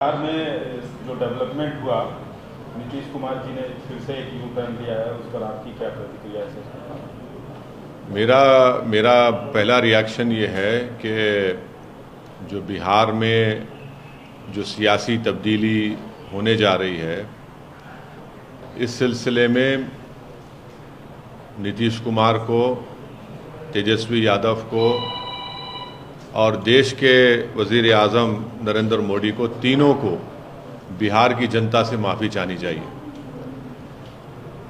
बिहार में जो डेवलपमेंट हुआ, नीतीश कुमार जी ने फिर से एक यू टर्न लिया है, उस पर आपकी क्या प्रतिक्रिया है? मेरा पहला रिएक्शन ये है कि जो बिहार में जो सियासी तब्दीली होने जा रही है, इस सिलसिले में नीतीश कुमार को, तेजस्वी यादव को और देश के वज़ीर आज़म नरेंद्र मोदी को, तीनों को बिहार की जनता से माफ़ी चाहनी चाहिए।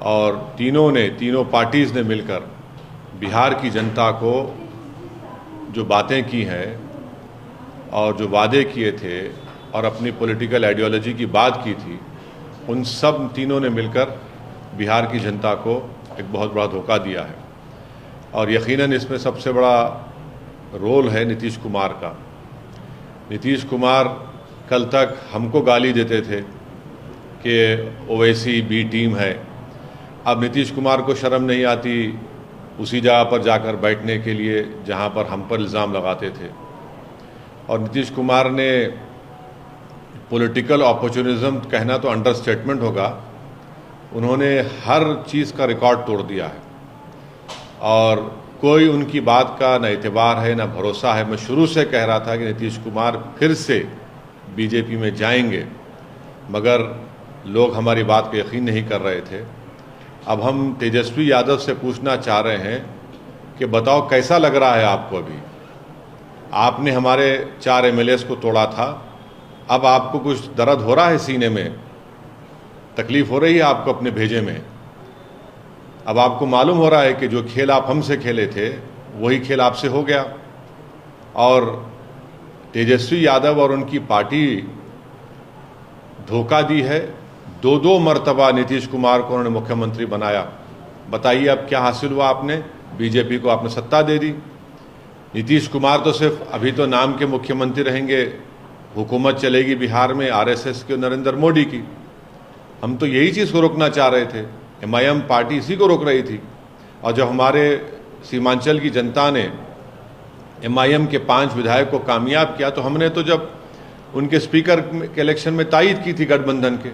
और तीनों पार्टीज़ ने मिलकर बिहार की जनता को जो बातें की हैं और जो वादे किए थे और अपनी पॉलिटिकल आइडियोलॉजी की बात की थी, उन सब तीनों ने मिलकर बिहार की जनता को एक बहुत बड़ा धोखा दिया है। और यकीनन इसमें सबसे बड़ा रोल है नीतीश कुमार का। नीतीश कुमार कल तक हमको गाली देते थे कि ओवैसी बी टीम है। अब नीतीश कुमार को शर्म नहीं आती उसी जगह पर जाकर बैठने के लिए जहां पर हम पर इल्ज़ाम लगाते थे। और नीतीश कुमार ने पॉलिटिकल अपॉर्चुनिज्म कहना तो अंडरस्टेटमेंट होगा, उन्होंने हर चीज़ का रिकॉर्ड तोड़ दिया है और कोई उनकी बात का न एतबार है न भरोसा है। मैं शुरू से कह रहा था कि नीतीश कुमार फिर से बीजेपी में जाएंगे, मगर लोग हमारी बात को यकीन नहीं कर रहे थे। अब हम तेजस्वी यादव से पूछना चाह रहे हैं कि बताओ कैसा लग रहा है आपको? अभी आपने हमारे 4 MLAs को तोड़ा था, अब आपको कुछ दर्द हो रहा है सीने में? तकलीफ हो रही है आपको अपने भेजे में? अब आपको मालूम हो रहा है कि जो खेल आप हमसे खेले थे वही खेल आपसे हो गया। और तेजस्वी यादव और उनकी पार्टी धोखा दी है। 2 मर्तबा नीतीश कुमार को उन्होंने मुख्यमंत्री बनाया। बताइए अब क्या हासिल हुआ आपने? बीजेपी को आपने सत्ता दे दी। नीतीश कुमार तो सिर्फ अभी तो नाम के मुख्यमंत्री रहेंगे, हुकूमत चलेगी बिहार में RSS की और नरेंद्र मोदी की। हम तो यही चीज़ को रोकना चाह रहे थे। MIM पार्टी इसी को रोक रही थी। और जब हमारे सीमांचल की जनता ने MIM के 5 विधायक को कामयाब किया, तो हमने तो जब उनके स्पीकर के इलेक्शन में तायद की थी गठबंधन के।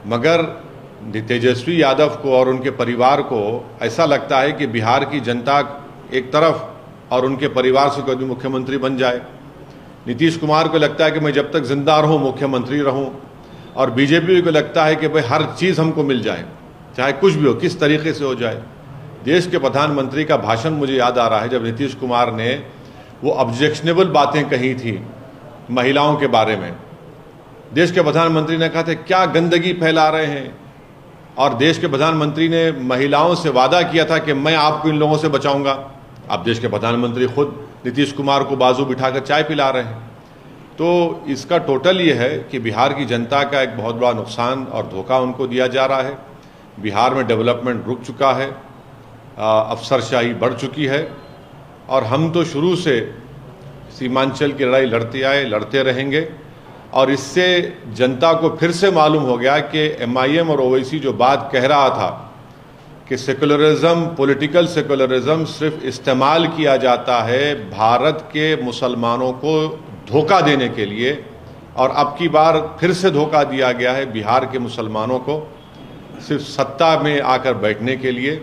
मगर तेजस्वी यादव को और उनके परिवार को ऐसा लगता है कि बिहार की जनता एक तरफ और उनके परिवार से कोई भी मुख्यमंत्री बन जाए। नीतीश कुमार को लगता है कि मैं जब तक जिंदा रहूं मुख्यमंत्री रहूं, और बीजेपी को लगता है कि भाई हर चीज़ हमको मिल जाए, चाहे कुछ भी हो, किस तरीके से हो जाए। देश के प्रधानमंत्री का भाषण मुझे याद आ रहा है, जब नीतीश कुमार ने वो ऑब्जेक्शनेबल बातें कही थी महिलाओं के बारे में। देश के प्रधानमंत्री ने कहा था क्या गंदगी फैला रहे हैं, और देश के प्रधानमंत्री ने महिलाओं से वादा किया था कि मैं आपको इन लोगों से बचाऊंगा। अब देश के प्रधानमंत्री खुद नीतीश कुमार को बाजू बिठाकर चाय पिला रहे हैं। तो इसका टोटल ये है कि बिहार की जनता का एक बहुत बड़ा नुकसान और धोखा उनको दिया जा रहा है। बिहार में डेवलपमेंट रुक चुका है, अफसरशाही बढ़ चुकी है, और हम तो शुरू से सीमांचल की लड़ाई लड़ते आए, लड़ते रहेंगे। और इससे जनता को फिर से मालूम हो गया कि MIM और ओवैसी जो बात कह रहा था कि सेकुलरिज्म, पॉलिटिकल सेकुलरिज्म सिर्फ इस्तेमाल किया जाता है भारत के मुसलमानों को धोखा देने के लिए, और अब की बार फिर से धोखा दिया गया है बिहार के मुसलमानों को सिर्फ सत्ता में आकर बैठने के लिए।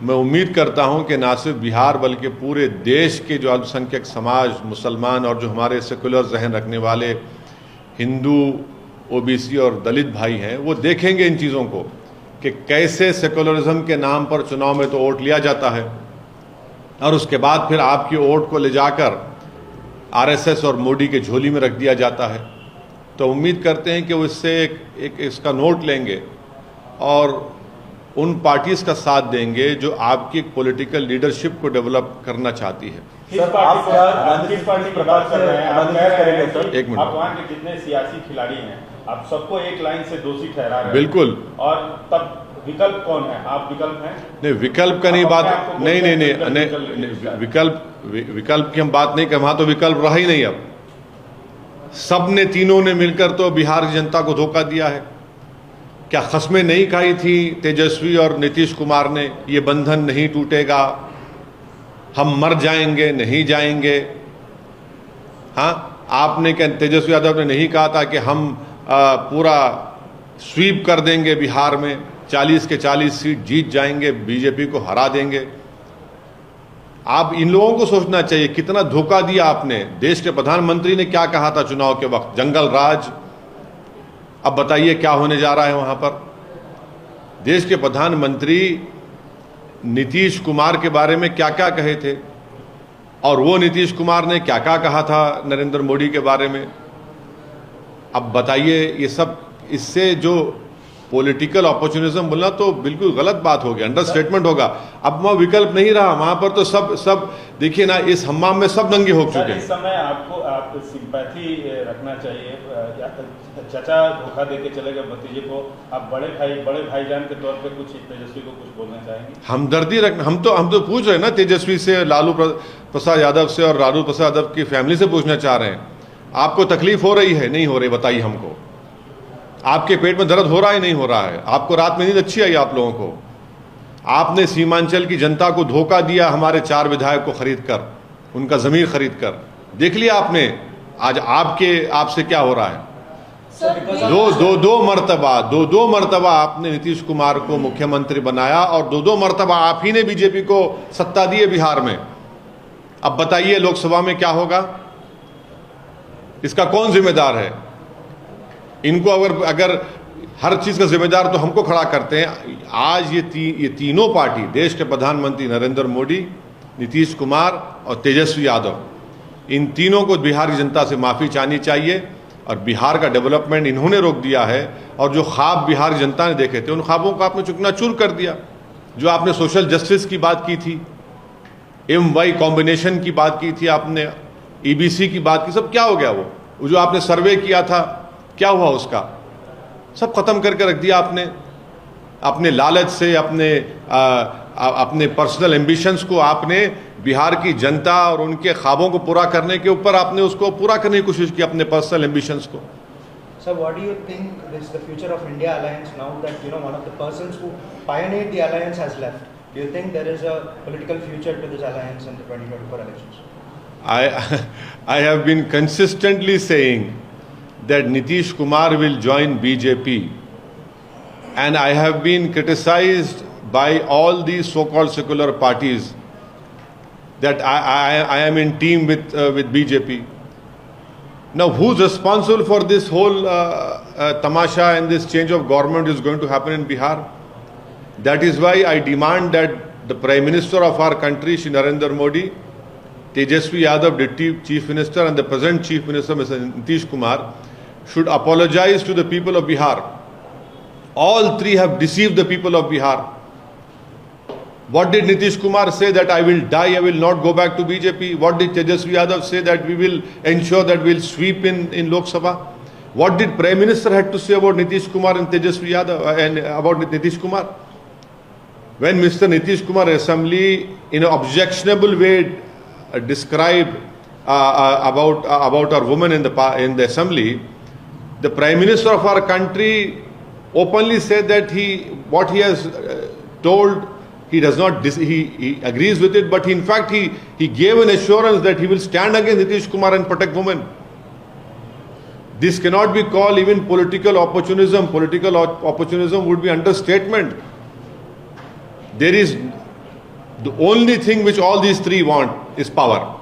मैं उम्मीद करता हूं कि ना सिर्फ बिहार बल्कि पूरे देश के जो अल्पसंख्यक समाज, मुसलमान और जो हमारे सेकुलर जहन रखने वाले हिंदू, OBC और दलित भाई हैं, वो देखेंगे इन चीज़ों को कि कैसे सेकुलरिज्म के नाम पर चुनाव में तो वोट लिया जाता है और उसके बाद फिर आपकी वोट को ले जाकर RSS और मोदी के झोली में रख दिया जाता है। तो उम्मीद करते हैं कि वो इससे एक इसका नोट लेंगे और उन पार्टीज का साथ देंगे जो आपकी पॉलिटिकल लीडरशिप को डेवलप करना चाहती है। सर, आप किस पार्टी की बात कर रहे हैं? आप क्या करेंगे सर? एक मिनट। आप वहाँ के जितने सियासी खिलाड़ी हैं, आप सबको एक लाइन से दोषी ठहरा रहे हैं। बिल्कुल। और तब विकल्प कौन है? आप विकल्प हैं? नहीं, विकल्प का नहीं बात, नहीं, विकल्प की हम बात नहीं कर, वहां तो विकल्प रहा ही नहीं। अब सब ने, तीनों ने मिलकर तो बिहार की जनता को धोखा दिया है। क्या खस्में नहीं खाई थी तेजस्वी और नीतीश कुमार ने? ये बंधन नहीं टूटेगा, हम मर जाएंगे, नहीं जाएंगे। हाँ, आपने क्या तेजस्वी यादव ने नहीं कहा था कि हम पूरा स्वीप कर देंगे बिहार में, 40 के 40 सीट जीत जाएंगे, बीजेपी को हरा देंगे? आप इन लोगों को सोचना चाहिए कितना धोखा दिया आपने। देश के प्रधानमंत्री ने क्या कहा था चुनाव के वक्त? जंगल राज। अब बताइए क्या होने जा रहा है वहां पर। देश के प्रधानमंत्री नीतीश कुमार के बारे में क्या क्या कहे थे, और वो नीतीश कुमार ने क्या क्या कहा था नरेंद्र मोदी के बारे में। अब बताइए, ये सब इससे जो पॉलिटिकल अपॉर्चुनिज्म बोलना तो बिल्कुल गलत बात हो गया, अंडरस्टेटमेंट होगा। अब वहाँ विकल्प नहीं रहा, वहां पर तो सब देखिए ना, इस हम्माम में सब दंगे हो चुके हैं। इस समय आप सिंपैथी रखना चाहिए। चाचा धोखा देके चले गए भतीजे को, आप बड़े भाईजान के तौर पे कुछ तेजस्वी को कुछ बोलना चाहेंगे? हमदर्दी रखना, हम तो पूछ रहे हैं ना तेजस्वी से, लालू प्रसाद यादव से और लालू प्रसाद यादव की फैमिली से पूछना चाह रहे हैं। आपको तकलीफ हो रही है, नहीं हो रही? बताइए हमको। आपके पेट में दर्द हो रहा है, नहीं हो रहा है? आपको रात में नींद अच्छी आई आप लोगों को? आपने सीमांचल की जनता को धोखा दिया, हमारे 4 विधायक को खरीद कर, उनका जमीन खरीद कर। देख लिया आपने आज आपसे क्या हो रहा है। दो मर्तबा आपने नीतीश कुमार को मुख्यमंत्री बनाया, और दो मर्तबा आप ही ने बीजेपी को सत्ता दी है बिहार में। अब बताइए लोकसभा में क्या होगा? इसका कौन जिम्मेदार है? इनको अगर हर चीज का जिम्मेदार तो हमको खड़ा करते हैं। आज ये तीनों पार्टी, देश के प्रधानमंत्री नरेंद्र मोदी, नीतीश कुमार और तेजस्वी यादव, इन तीनों को बिहार की जनता से माफी चाहनी चाहिए। और बिहार का डेवलपमेंट इन्होंने रोक दिया है, और जो ख्वाब बिहार की जनता ने देखे थे उन ख्वाबों को आपने चूर कर दिया। जो आपने सोशल जस्टिस की बात की थी, MY कॉम्बिनेशन की बात की थी आपने, EBC की बात की, सब क्या हो गया? वो जो आपने सर्वे किया था क्या हुआ उसका? सब खत्म करके रख दिया आपने। अपने लालच से, अपने पर्सनल एम्बिशंस को आपने बिहार की जनता और उनके ख्वाबों को पूरा करने के ऊपर आपने उसको पूरा करने की कोशिश की, अपने पर्सनल एम्बिशंस को। So what do you think is the future of India Alliance now that one of the persons who pioneered the alliance has left? Do you think there is a political future to this alliance in the 2024 elections? I have been consistently saying that Nitish Kumar will join BJP, and I have been criticized by all these so-called secular parties that I am in team with BJP. Now, who's responsible for this whole tamasha and this change of government is going to happen in Bihar? That is why I demand that the Prime Minister of our country, Shri Narendra Modi, Tejaswi Yadav, Deputy Chief Minister, and the present Chief Minister, Mr. Nitish Kumar, should apologize to the people of Bihar. All three have deceived the people of Bihar. What did Nitish Kumar say? That I will die, I will not go back to BJP. What did Tejaswi Yadav say? That we will ensure that we will sweep in Lok Sabha. What did Prime Minister had to say about Nitish Kumar and Tejaswi Yadav and about Nitish Kumar? When Mr. Nitish Kumar Assembly in an objectionable way described about our women in the Assembly, the Prime Minister of our country openly said that what he has told, he does not, he agrees with it, but in fact he gave an assurance that he will stand against Nitish Kumar and protect women. This cannot be called even political opportunism. Political opportunism would be understatement. There is the only thing which all these three want is power.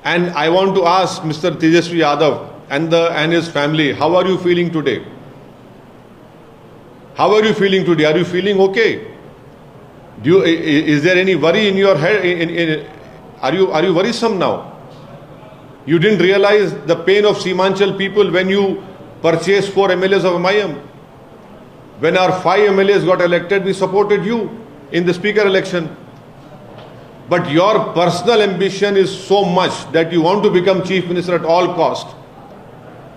And I want to ask Mr. Tejaswi Yadav and his family, how are you feeling today? How are you feeling today? Are you feeling okay? Is there any worry in your head? Are you worrisome now? You didn't realize the pain of Seemanchal people when you purchased 4 MLAs of MIM. When our 5 MLAs got elected, we supported you in the speaker election. But your personal ambition is so much that you want to become chief minister at all cost.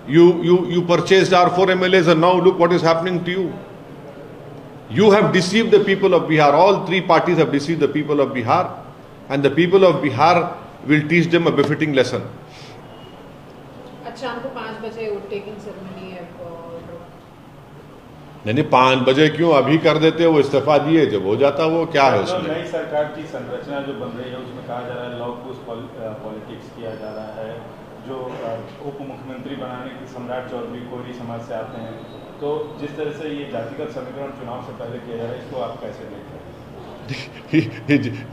You purchased our 4 MLAs and now look what is happening to you. You have deceived the people of Bihar. All three parties have deceived the people of Bihar, and the people of Bihar will teach them a befitting lesson. अच्छा, हमको 5 बजे taking ceremony है। नहीं 5 बजे क्यों, अभी कर देते वो इस्तीफा दिए, जब हो जाता वो क्या है उसमें। नई सरकार की संरचना जो बन रही है उसमें कहा जा रहा है लॉ पुश पॉलिटिक्स किया जा रहा है, जो उप मुख्यमंत्री बनाने की सम्राट चौधरी कोहरी समाज से आते हैं, तो जिस तरह से ये जातिगत समीकरण चुनाव से पहले किया जा रहा है, इसको आप कैसे देखते हैं?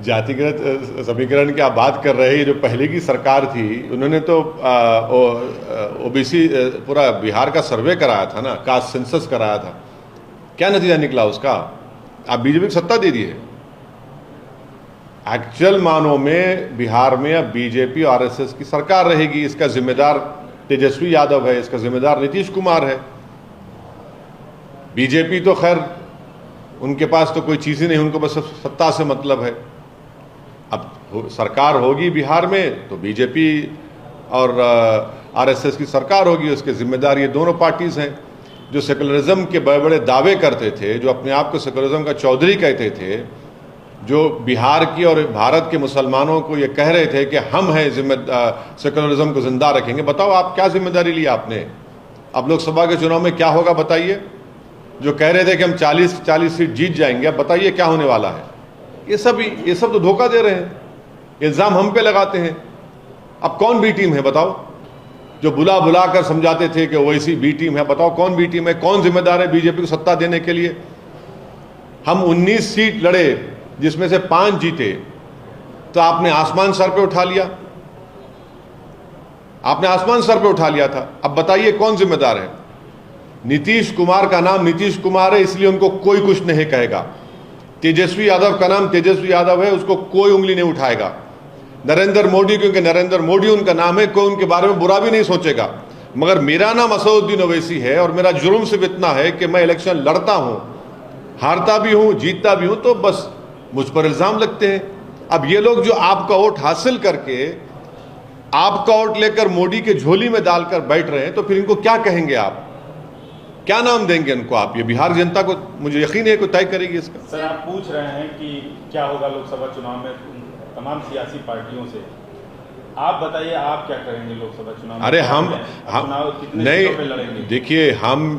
जातिगत समीकरण की आप बात कर रहे हैं, जो पहले की सरकार थी उन्होंने तो ओबीसी पूरा बिहार का सर्वे कराया था ना, कास्ट सेंसस कराया था। क्या नतीजा निकला उसका? आप बीजेपी को सत्ता दे दिए। एक्चुअल मानों में बिहार में अब बीजेपी और आरएसएस की सरकार रहेगी। इसका जिम्मेदार तेजस्वी यादव है, इसका जिम्मेदार नीतीश कुमार है। बीजेपी तो खैर उनके पास तो कोई चीज़ ही नहीं, उनको बस सत्ता से मतलब है। अब सरकार होगी बिहार में तो बीजेपी और आरएसएस की सरकार होगी, उसके जिम्मेदार ये दोनों पार्टीज हैं। जो सेकुलरिज्म के बड़े बड़े दावे करते थे, जो अपने आप को सेकुलरिज्म का चौधरी कहते थे, जो बिहार की और भारत के मुसलमानों को ये कह रहे थे कि हम हैं सेकुलरिज्म को जिंदा रखेंगे, बताओ आप क्या जिम्मेदारी ली आपने? अब लोकसभा के चुनाव में क्या होगा बताइए? जो कह रहे थे कि हम 40 सीट जीत जाएंगे, अब बताइए क्या होने वाला है? ये सब तो धोखा दे रहे हैं, इल्ज़ाम हम पे लगाते हैं। अब कौन बी टीम है बताओ? जो बुला बुला कर समझाते थे कि ओवैसी बी टीम है, बताओ कौन बी टीम है? कौन जिम्मेदार है बीजेपी को सत्ता देने के लिए? हम 19 सीट लड़े जिसमें से 5 जीते, तो आपने आसमान सर पे उठा लिया, आपने आसमान सर पे उठा लिया था। अब बताइए कौन जिम्मेदार है? नीतीश कुमार का नाम नीतीश कुमार है, इसलिए उनको कोई कुछ नहीं कहेगा। तेजस्वी यादव का नाम तेजस्वी यादव है, उसको कोई उंगली नहीं उठाएगा। नरेंद्र मोदी, क्योंकि नरेंद्र मोदी उनका नाम है, कोई उनके बारे में बुरा भी नहीं सोचेगा। मगर मेरा नाम असदुद्दीन ओवैसी है और मेरा जुर्म सिर्फ इतना है कि मैं इलेक्शन लड़ता हूं, हारता भी हूं, जीतता भी हूं, तो बस मुझ पर इल्जाम लगते हैं। अब ये लोग जो आपका वोट हासिल करके आपका वोट लेकर मोदी के झोली में डालकर बैठ रहे हैं, तो फिर इनको क्या कहेंगे आप? क्या नाम देंगे इनको आप? ये बिहार जनता को मुझे यकीन है कोई तय करेगी इसका। सर, आप पूछ रहे हैं कि क्या होगा लोकसभा चुनाव में तमाम सियासी पार्टियों से, आप बताइए आप क्या करेंगे लोकसभा चुनाव में? अरे हम कितने नहीं, सीटों पे लड़ेंगे? देखिए, हम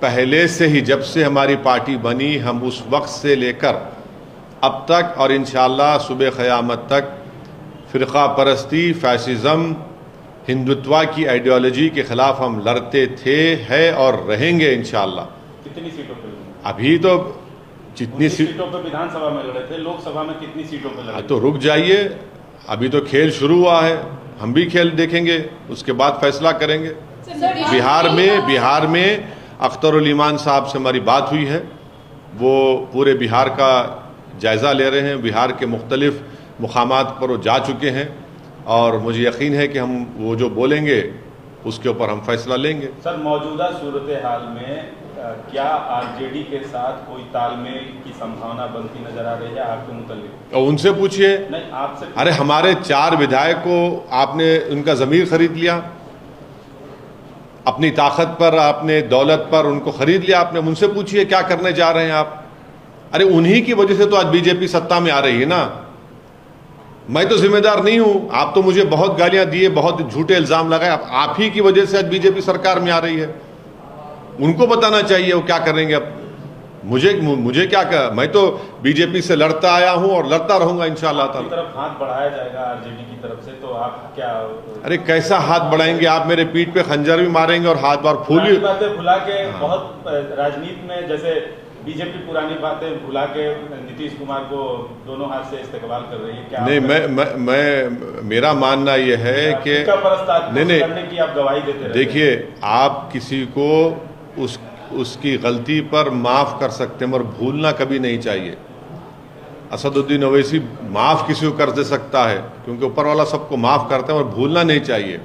पहले से ही, जब से हमारी पार्टी बनी, हम उस वक्त से लेकर अब तक और इंशाअल्लाह सुबह क़यामत तक फ़िरक़ा परस्ती, फैसिज़म, हिंदुत्व की आइडियोलॉजी के खिलाफ हम लड़ते थे, है और रहेंगे इंशाअल्लाह। कितनी सीटों पे लड़ेंगे? अभी तो जितनी सीटों पे विधानसभा में लड़े थे, लोकसभा में कितनी सीटों पे लड़े? तो रुक जाइए, अभी तो खेल शुरू हुआ है, हम भी खेल देखेंगे, उसके बाद फैसला करेंगे। बिहार में अख्तरुल ईमान साहब से हमारी बात हुई है, वो पूरे बिहार का जायज़ा ले रहे हैं, बिहार के मुख्तलिफ मुकामात पर वो जा चुके हैं और मुझे यकीन है कि हम वो जो बोलेंगे उसके ऊपर हम फैसला लेंगे। सर, मौजूदा सूरत हाल में क्या आरजेडी के साथ कोई तालमेल की संभावना बनती नजर आ रही है आपके मुताबिक? और उनसे पूछिए। नहीं, आपसे। अरे हमारे 4 विधायक को आपने उनका ज़मीर खरीद लिया, अपनी ताकत पर, आपने दौलत पर उनको खरीद लिया आपने। उनसे पूछिए क्या करने जा रहे हैं आप। अरे उन्हीं की वजह से तो आज बीजेपी सत्ता में आ रही है ना। मैं तो जिम्मेदार नहीं हूं, आप तो मुझे बहुत गालियां दिए, बहुत झूठे इल्जाम लगाए, आप ही की वजह से आज बीजेपी सरकार में आ रही है। उनको बताना चाहिए वो क्या करेंगे। अब मुझे क्या कर, मैं तो बीजेपी से लड़ता आया हूं और लड़ता रहूंगा इंशाअल्लाह ताला। तरफ हाथ बढ़ाया जाएगा आरजेडी की तरफ से, तो आप क्या? अरे कैसा हाथ बढ़ाएंगे आप? मेरे पीठ पे खंजर भी मारेंगे और हाथ बार फूल बातें भुला के बहुत राजनीति में जैसे बीजेपी पुरानी बातें भुला के नीतीश कुमार को दोनों हाथ से इस्तेमाल कर रही है। क्या नहीं, मैं मेरा मानना यह है कि नहीं, करने की आप गवाही देते हैं। देखिए, आप किसी को उसकी गलती पर माफ़ कर सकते हैं मगर भूलना कभी नहीं चाहिए। असदुद्दीन ओवैसी माफ़ किसी को कर दे सकता है क्योंकि ऊपर वाला सबको माफ़ करते हैं, और भूलना नहीं चाहिए।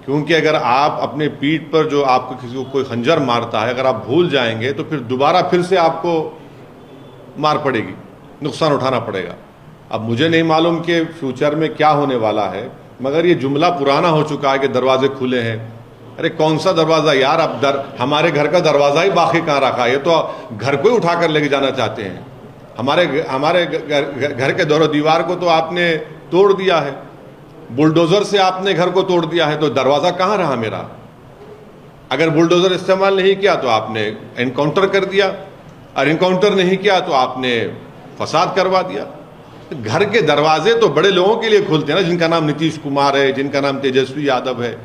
क्योंकि अगर आप अपने पीठ पर जो आपको किसी को कोई खंजर मारता है, अगर आप भूल जाएंगे तो फिर दोबारा फिर से आपको मार पड़ेगी, नुकसान उठाना पड़ेगा। अब मुझे नहीं मालूम कि फ्यूचर में क्या होने वाला है, मगर ये जुमला पुराना हो चुका है कि दरवाजे खुले हैं। अरे कौन सा दरवाज़ा यार? आप हमारे घर का दरवाज़ा ही बाकी कहाँ रखा है? ये तो घर को ही उठा कर लेके जाना चाहते हैं। हमारे घर के दौर दीवार को तो आपने तोड़ दिया है, बुलडोज़र से आपने घर को तोड़ दिया है, तो दरवाज़ा कहाँ रहा मेरा? अगर बुलडोज़र इस्तेमाल नहीं किया तो आपने एनकाउंटर कर दिया, और एनकाउंटर नहीं किया तो आपने फसाद करवा दिया। घर के दरवाजे तो बड़े लोगों के लिए खुलते हैं ना, जिनका नाम नीतीश कुमार है, जिनका नाम तेजस्वी यादव है।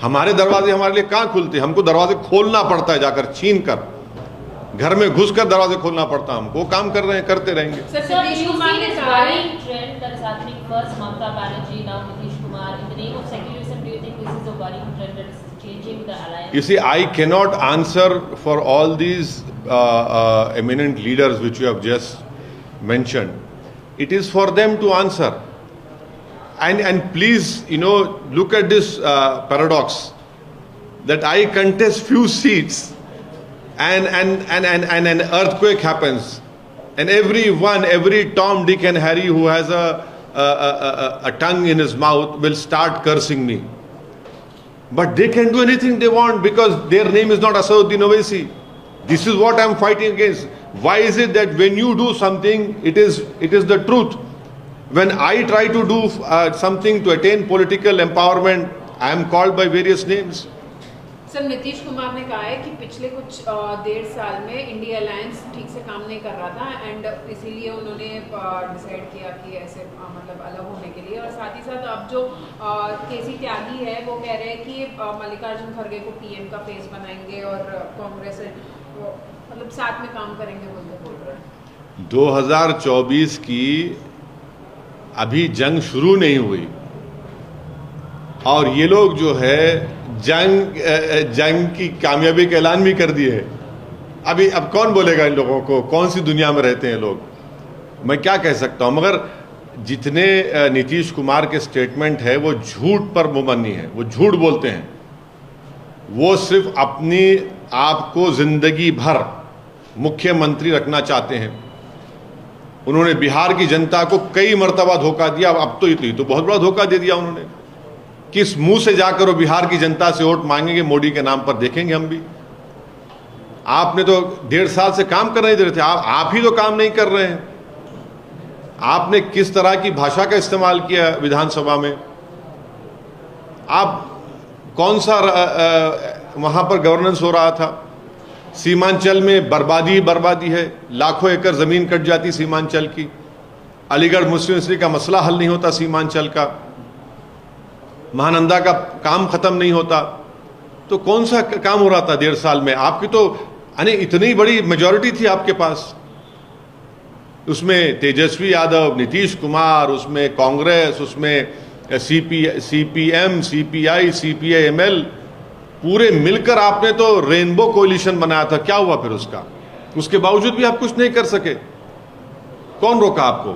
हमारे दरवाजे हमारे लिए कहाँ खुलते हैं? हमको दरवाजे खोलना पड़ता है, जाकर छीन कर, घर में घुसकर दरवाजे खोलना पड़ता है हमको। काम कर रहे हैं, करते रहेंगे। सर, नीतीश कुमार ने कहा है trend that is happening, first Mamata Banerjee, now Nitish Kumar, in the name of secularism, do you think this is a worrying trend that is changing the alliance? You see, I cannot answer for all these eminent leaders which you have just mentioned. It is for them to answer. And please, look at this paradox that I contest few seats and an earthquake happens, and every Tom, Dick and Harry who has a tongue in his mouth will start cursing me. But they can do anything they want because their name is not Asaduddin Owaisi. This is what I am fighting against. Why is it that when you do something, it is the truth? When I try to do something to attain political empowerment, I am called by various names. Sir, Nitish Kumar ने कहा है कि पिछले कुछ 1.5 साल में India alliance ठीक से काम नहीं कर रहा था, एंड इसीलिए उन्होंने डिसाइड किया कि ऐसे मतलब अलग होने के लिए। और साथ ही साथ अब जो केसी त्यागी है वो कह रहे हैं कि मल्लिकार्जुन खड़गे को पीएम का फेस बनाएंगे और कांग्रेस मतलब साथ में काम करेंगे बोल रहे हैं। 2024 की अभी जंग शुरू नहीं हुई और ये लोग जो है जंग की कामयाबी का ऐलान भी कर दिए। अभी अब कौन बोलेगा इन लोगों को? कौन सी दुनिया में रहते हैं लोग? मैं क्या कह सकता हूं? मगर जितने नीतीश कुमार के स्टेटमेंट है वो झूठ पर मुबन्नी है, वो झूठ बोलते हैं। वो सिर्फ अपनी आप को जिंदगी भर मुख्यमंत्री रखना चाहते हैं। उन्होंने बिहार की जनता को कई मर्तबा धोखा दिया, अब तो बहुत बड़ा धोखा दे दिया उन्होंने। किस मुंह से जाकर वो बिहार की जनता से वोट मांगेंगे मोदी के नाम पर, देखेंगे हम भी। आपने तो 1.5 साल से काम कर नहीं दे रहे थे, आप ही तो काम नहीं कर रहे हैं। आपने किस तरह की भाषा का इस्तेमाल किया विधानसभा में? आप कौन सा वहां पर गवर्नेंस हो रहा था? सीमांचल में बर्बादी है, लाखों एकड़ जमीन कट जाती सीमांचल की। अलीगढ़ मुस्लिम यूनिवर्सिटी का मसला हल नहीं होता सीमांचल का, महानंदा का काम खत्म नहीं होता। तो कौन सा काम हो रहा था 1.5 साल में? आपकी तो इतनी बड़ी मेजॉरिटी थी आपके पास, उसमें तेजस्वी यादव, नीतीश कुमार, उसमें कांग्रेस, उसमें सीपीएम, सीपीआई, सीपीआईएमएल, पूरे मिलकर आपने तो रेनबो कोalition बनाया था। क्या हुआ फिर उसका? उसके बावजूद भी आप कुछ नहीं कर सके। कौन रोका आपको?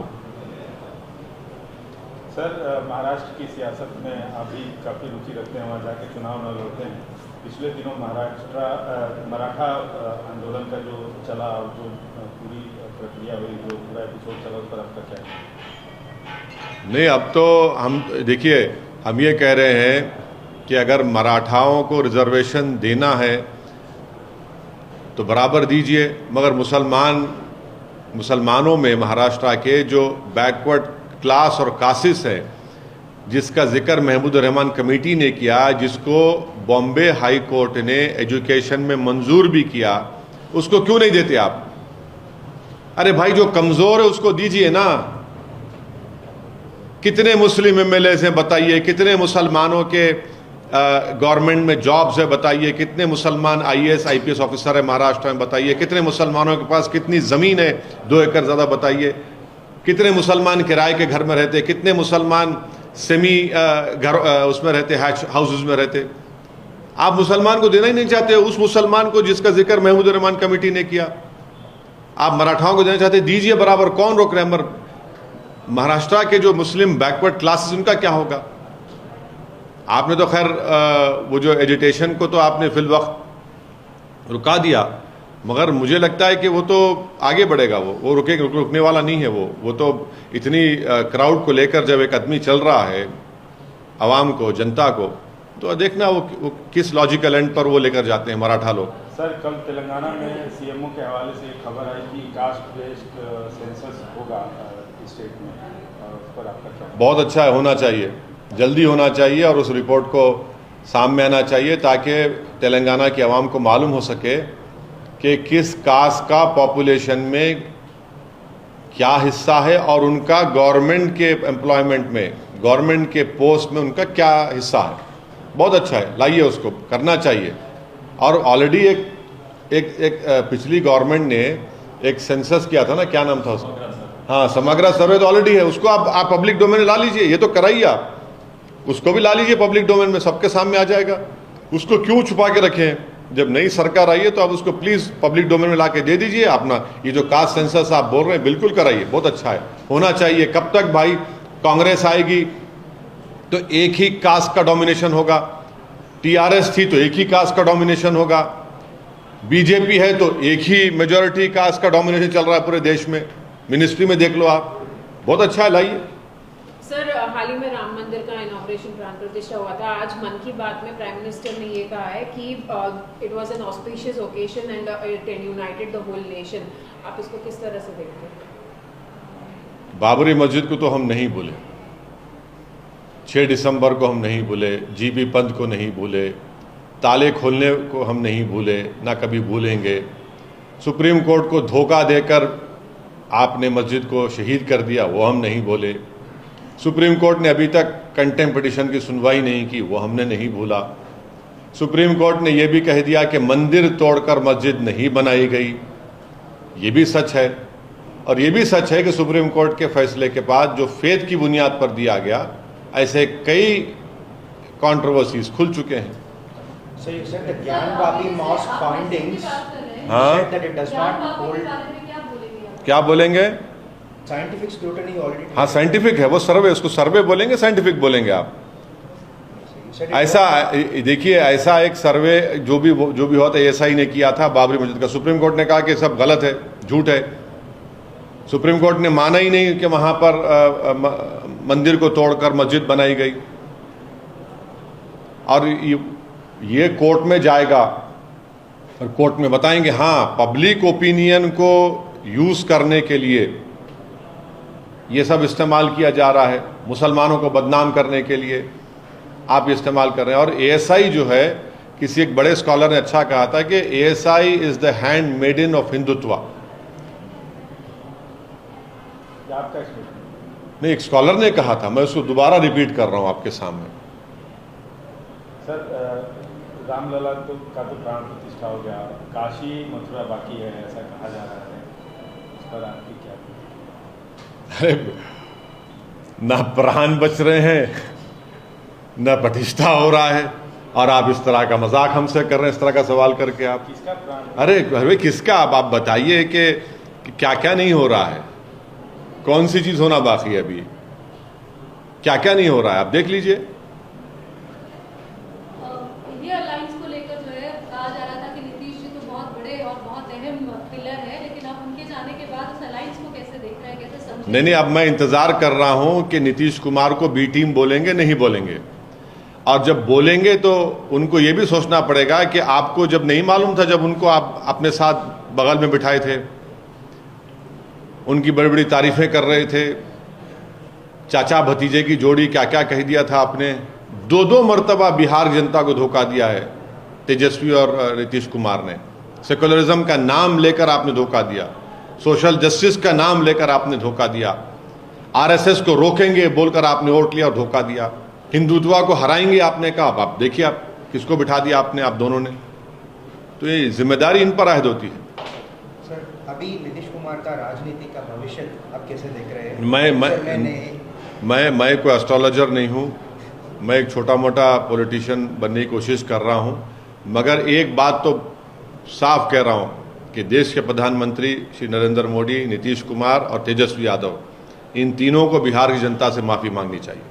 सर, महाराष्ट्र की सियासत में आप भी काफ़ी रुचि रखते हैं, वहाँ जाके चुनाव न लड़ते हैं। पिछले दिनों मराठा आंदोलन का जो चला और जो पूरी प्रक्रिया हुई, जो पूरा एपिसोड चला, उस पर आपका क्या है? नहीं, अब तो हम देखिए, हम ये कह रहे हैं कि अगर मराठाओं को रिजर्वेशन देना है तो बराबर दीजिए, मगर मुसलमानों में महाराष्ट्र के जो बैकवर्ड क्लास और कासिस है, जिसका जिक्र महमूद रहमान कमेटी ने किया, जिसको बॉम्बे हाई कोर्ट ने एजुकेशन में मंजूर भी किया, उसको क्यों नहीं देते आप? अरे भाई, जो कमजोर है उसको दीजिए ना। कितने मुस्लिम एमएलए हैं बताइए? कितने मुसलमानों के गवर्नमेंट में जॉब्स है बताइए? कितने मुसलमान आईएएस आईपीएस ऑफिसर है महाराष्ट्र में बताइए? कितने मुसलमानों के पास कितनी ज़मीन है 2 एकड़ ज़्यादा बताइए? कितने मुसलमान किराए के घर में रहते? कितने मुसलमान सेमी घर उसमें रहते, हाउसेस में रहते? आप मुसलमान को देना ही नहीं चाहते, उस मुसलमान को जिसका जिक्र महमूद रहमान कमेटी ने किया। आप मराठाओं को देना चाहते, दीजिए बराबर, कौन रोक रहे हैं? महाराष्ट्र के जो मुस्लिम बैकवर्ड क्लासेस, उनका क्या होगा? आपने तो खैर वो जो एजिटेशन को तो आपने फिल वक्त रुका दिया, मगर मुझे लगता है कि वो तो आगे बढ़ेगा। वो रुकने वाला नहीं है। वो तो इतनी क्राउड को लेकर जब एक आदमी चल रहा है, आवाम को, जनता को, तो देखना वो किस लॉजिकल एंड पर वो लेकर जाते हैं मराठा लोग। सर, कल तेलंगाना में सीएमओ के हवाले से एक खबर आई कि कास्ट बेस्ड सेंसस होगा स्टेट में, उस पर आपका क्या? बहुत अच्छा है, होना चाहिए, जल्दी होना चाहिए और उस रिपोर्ट को सामने आना चाहिए ताकि तेलंगाना की आवाम को मालूम हो सके कि किस कास्ट का पॉपुलेशन में क्या हिस्सा है और उनका गवर्नमेंट के एम्प्लॉयमेंट में, गवर्नमेंट के पोस्ट में उनका क्या हिस्सा है। बहुत अच्छा है, लाइए, उसको करना चाहिए। और ऑलरेडी एक पिछली गवर्नमेंट ने एक सेंसस किया था ना, क्या नाम था उसका, हाँ, समग्र सर्वे तो ऑलरेडी है, उसको आप पब्लिक डोमेन में ला लीजिए। ये तो कराइए, आप उसको भी ला लीजिए पब्लिक डोमेन में, सबके सामने आ जाएगा। उसको क्यों छुपा के रखें? जब नई सरकार आई है तो आप उसको प्लीज पब्लिक डोमेन में ला के दे दीजिए। अपना ये जो कास्ट सेंसस आप बोल रहे हैं, बिल्कुल कराइए, बहुत अच्छा है, होना चाहिए। कब तक भाई कांग्रेस आएगी तो एक ही कास्ट का डोमिनेशन होगा, टीआरएस थी तो एक ही कास्ट का डोमिनेशन होगा, बीजेपी है तो एक ही मेजॉरिटी कास्ट का डोमिनेशन चल रहा है पूरे देश में। मिनिस्ट्री में देख लो आप, बहुत अच्छा है, लाइए। सर, हाल ही में राम मंदिर का इनॉग्रेशन, प्राण प्रतिष्ठा हुआ था। आज मन की बात में प्राइम मिनिस्टर ने ये कहा है कि it was an auspicious occasion and it united the whole nation. आप इसको किस तरह से देखते हैं? बाबरी मस्जिद को तो हम नहीं भूले, 6 दिसंबर को हम नहीं भूले, जीबी पंत को नहीं भूले, ताले खोलने को हम नहीं भूले, ना कभी भूलेंगे। सुप्रीम कोर्ट को धोखा देकर आपने मस्जिद को शहीद कर दिया, वो हम नहीं भूले। सुप्रीम कोर्ट ने अभी तक कंटेम्प्ट पिटीशन की सुनवाई नहीं की, वो हमने नहीं भूला। सुप्रीम कोर्ट ने यह भी कह दिया कि मंदिर तोड़कर मस्जिद नहीं बनाई गई, ये भी सच है। और ये भी सच है कि सुप्रीम कोर्ट के फैसले के बाद जो फेथ की बुनियाद पर दिया गया, ऐसे कई कंट्रोवर्सीज खुल चुके हैं। So you said the Gyan Wapi mosque findings, हाँ, said that it does not hold क्या बोलेंगे? scientific scrutiny already. हाँ, साइंटिफिक है वो सर्वे, उसको सर्वे बोलेंगे, साइंटिफिक बोलेंगे आप। You said it ऐसा देखिए, ऐसा एक सर्वे जो भी हुआ था, एएसआई ने किया था बाबरी मस्जिद का। सुप्रीम कोर्ट ने कहा कि सब गलत है, झूठ है। सुप्रीम कोर्ट ने माना ही नहीं कि वहां पर मंदिर को तोड़कर मस्जिद बनाई गई। और ये कोर्ट में जाएगा और कोर्ट में बताएंगे हाँ, पब्लिक ओपिनियन को यूज करने के लिए ये सब इस्तेमाल किया जा रहा है, मुसलमानों को बदनाम करने के लिए आप इस्तेमाल कर रहे हैं। और एएसआई जो है, किसी एक बड़े स्कॉलर ने अच्छा कहा था कि ASI is the handmaiden of Hindutva. आपका स्टेटमेंट? नहीं, एक स्कॉलर ने कहा था, मैं उसको दोबारा रिपीट कर रहा हूं आपके सामने। सर, रामलला का तो प्राण प्रतिष्ठा हो गया, काशी मथुरा बाकी है ऐसा कहा जा रहा है, इस पर आपकी क्या? अरे, ना प्राण बच रहे हैं, ना प्रतिष्ठा हो रहा है, और आप इस तरह का मजाक हमसे कर रहे हैं, इस तरह का सवाल करके आप। किसका प्राण? अरे किसका? आप बताइए कि क्या क्या नहीं हो रहा है, कौन सी चीज होना बाकी है अभी, क्या क्या नहीं हो रहा है, आप देख लीजिए। इंडिया अलायंस को लेकर जो है कहा जा रहा था कि नीतीश जी तो बहुत बड़े और बहुत अहम पिलर है, लेकिन अब उनके जाने के बाद उस अलायंस को कैसे देख रहे हैं, कैसे समझ? नहीं, अब मैं इंतजार कर रहा हूं कि नीतीश कुमार को बी टीम बोलेंगे नहीं बोलेंगे। और जब बोलेंगे तो उनको ये भी सोचना पड़ेगा कि आपको जब नहीं मालूम था, जब उनको आप अपने साथ बगल में बिठाए थे, उनकी बड़ी बड़ी तारीफें कर रहे थे, चाचा भतीजे की जोड़ी क्या क्या कह दिया था आपने। 2 मरतबा बिहार जनता को धोखा दिया है तेजस्वी और नीतीश कुमार ने। सेकुलरिज्म का नाम लेकर आपने धोखा दिया, सोशल जस्टिस का नाम लेकर आपने धोखा दिया, आरएसएस को रोकेंगे बोलकर आपने वोट लिया और धोखा दिया, हिंदुत्व को हराएंगे आपने कहा। आप देखिए, आप किसको बिठा दिया आपने, आप दोनों ने। तो ये जिम्मेदारी इन पर आयद होती है। सर, अभी नीतीश कुमार का राजनीति का भविष्य आप कैसे देख रहे हैं? मैं कोई एस्ट्रोलॉजर नहीं हूँ, मैं एक छोटा मोटा पॉलिटिशियन बनने की कोशिश कर रहा हूँ। मगर एक बात तो साफ कह रहा हूँ कि देश के प्रधानमंत्री श्री नरेंद्र मोदी, नीतीश कुमार और तेजस्वी यादव, इन तीनों को बिहार की जनता से माफ़ी मांगनी चाहिए।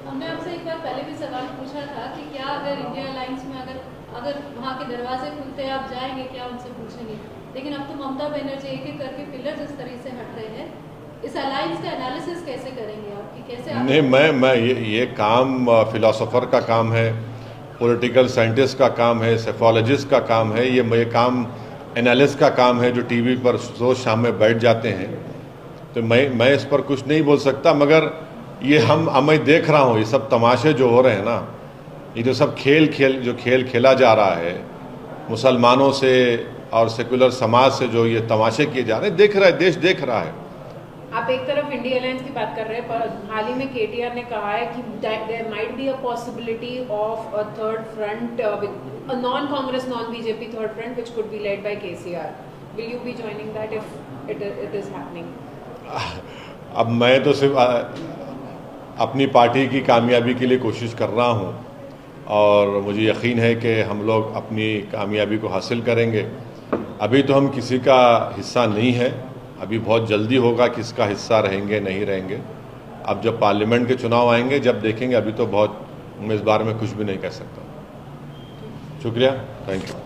हमने आपसे एक बार पहले भी सवाल पूछा था कि क्या अगर इंडिया अलायंस में अगर वहाँ के दरवाजे खुलते आप जाएंगे, क्या उनसे पूछेंगे? लेकिन अब तो ममता बनर्जी एक एक करके पिलर जिस तरह से हट रहे हैं, इस अलायंस का एनालिसिस कैसे करेंगे आपकी, कैसे आप? नहीं, मैं ये काम फिलोसोफर का काम है, पॉलिटिकल साइंटिस्ट का काम है, सेफोलॉजिस्ट का काम है, ये काम एनालिस्ट का काम है, जो टीवी पर रोज शाम में बैठ जाते हैं। तो मैं इस पर कुछ नहीं बोल सकता। मगर ये मैं देख रहा हूँ, ये सब तमाशे जो हो रहे हैं ना, ये जो सब खेल खेला जा रहा है मुसलमानों से और सेकुलर समाज से, जो ये तमाशे किए जा रहे हैं, देख रहा है देश, देख रहा है। आप एक तरफ इंडिया अलायंस की बात कर रहे हैं, पर हाल ही में केटीआर ने कहा है कि there might be a possibility of a third front, a non Congress non BJP third front which could be led by KCR. Will you be joining that if it is happening? अब मैं तो सिर्फ अपनी party की कामयाबी के लिए कोशिश कर रहा हूं और मुझे यकीन है कि हम लोग अपनी कामयाबी को हासिल करेंगे. अभी तो हम किसी का हिस्सा नहीं है, अभी बहुत जल्दी होगा किसका हिस्सा रहेंगे नहीं रहेंगे. अब जब पार्लियामेंट के चुनाव आएंगे जब देखेंगे. अभी तो बहुत मैं इस बारे में कुछ भी नहीं कह सकता. शुक्रिया, थैंक यू.